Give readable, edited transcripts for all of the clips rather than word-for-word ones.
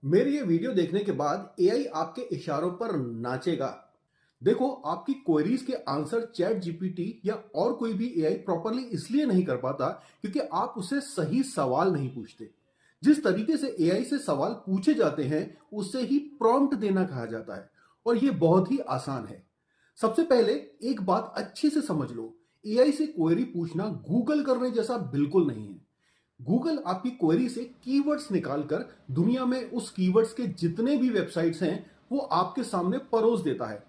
मेरी ये वीडियो देखने के बाद एआई आपके इशारों पर नाचेगा। देखो, आपकी क्वेरीज के आंसर चैट जीपीटी या और कोई भी एआई प्रॉपरली इसलिए नहीं कर पाता क्योंकि आप उसे सही सवाल नहीं पूछते। जिस तरीके से एआई से सवाल पूछे जाते हैं उसे ही प्रॉम्प्ट देना कहा जाता है, और ये बहुत ही आसान है। सबसे पहले एक बात अच्छे से समझ लो, एआई से क्वेरी पूछना गूगल करने जैसा बिल्कुल नहीं है। गूगल आपकी क्वेरी से कीवर्ड्स निकालकर दुनिया में उस कीवर्ड्स के जितने भी वेबसाइट्स हैं वो आपके सामने परोस देता है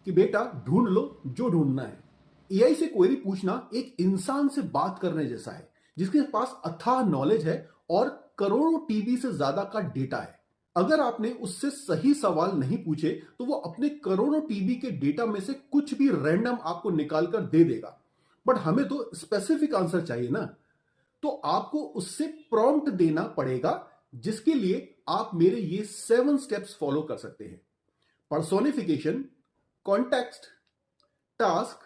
कि बेटा ढूंढ लो जो ढूंढना है। एआई से क्वेरी पूछना एक इंसान से बात करने जैसा है जिसके पास अथाह नॉलेज है और करोड़ों टीबी से ज्यादा का डेटा है। अगर आपने उससे सही सवाल नहीं पूछे तो वो अपने करोड़ों टीबी के डेटा में से कुछ भी रैंडम आपको निकाल कर दे देगा। बट हमें तो स्पेसिफिक आंसर चाहिए ना, तो आपको उससे प्रॉम्प्ट देना पड़ेगा, जिसके लिए आप मेरे ये 7 स्टेप्स फॉलो कर सकते हैं। Personification, context, task,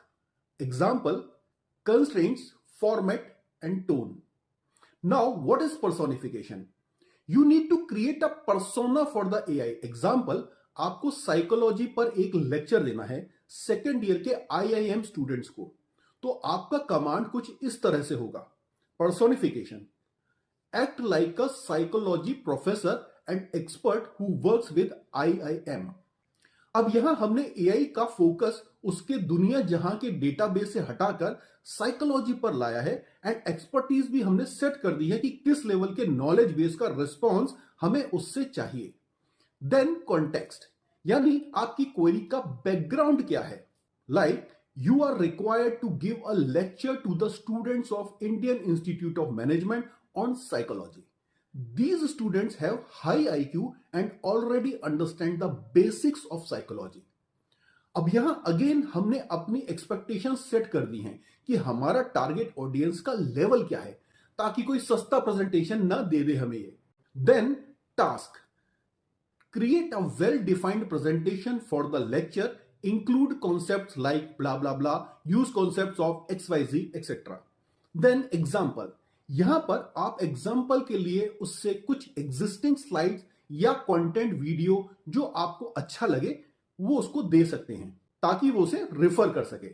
example, constraints, format and tone. Now what is personification? You need to create a persona for the AI. Example, आपको साइकोलॉजी पर एक लेक्चर देना है सेकेंड ईयर के आईआईएम स्टूडेंट्स को, तो आपका कमांड कुछ इस तरह से होगा। Personification: act like a psychology professor and expert who works with IIM. अब यहां हमने एआई का फोकस उसके दुनिया जहां के डेटाबेस से हटाकर साइकोलॉजी पर लाया है, एंड एक्सपर्टीज भी हमने सेट कर दी है कि किस लेवल के नॉलेज बेस का रिस्पॉन्स हमें उससे चाहिए। देन कॉन्टेक्स्ट, यानी आपकी क्वेरी का बैकग्राउंड क्या है। Like, you are required to give a lecture to the students of Indian Institute of Management on psychology. These students have high IQ and already understand the basics of psychology. अब यहां again हमने अपनी expectation set कर दी हैं कि हमारा target audience का level क्या है, ताकि कोई सस्ता प्रेजेंटेशन ना दे दे हमें ये। Then task: create a well defined presentation for the lecture, include concepts like blah blah blah, use concepts of xyz etc. Then example, यहां पर आप एग्जाम्पल के लिए उससे कुछ एग्जिस्टिंग स्लाइड्स या कंटेंट वीडियो जो आपको अच्छा लगे वो उसको दे सकते हैं ताकि वो उसे रिफर कर सके।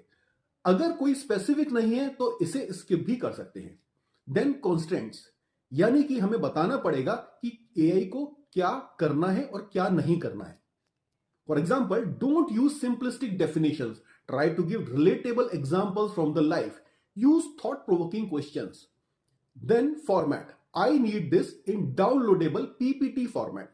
अगर कोई स्पेसिफिक नहीं है तो इसे स्किप भी कर सकते हैं। देन कॉन्स्ट्रेंट्स, यानी कि हमें बताना पड़ेगा कि एआई को क्या करना है और क्या नहीं करना है। For example, don't use simplistic definitions. Try to give relatable examples from the life. Use thought-provoking questions. Then format. I need this in downloadable PPT format.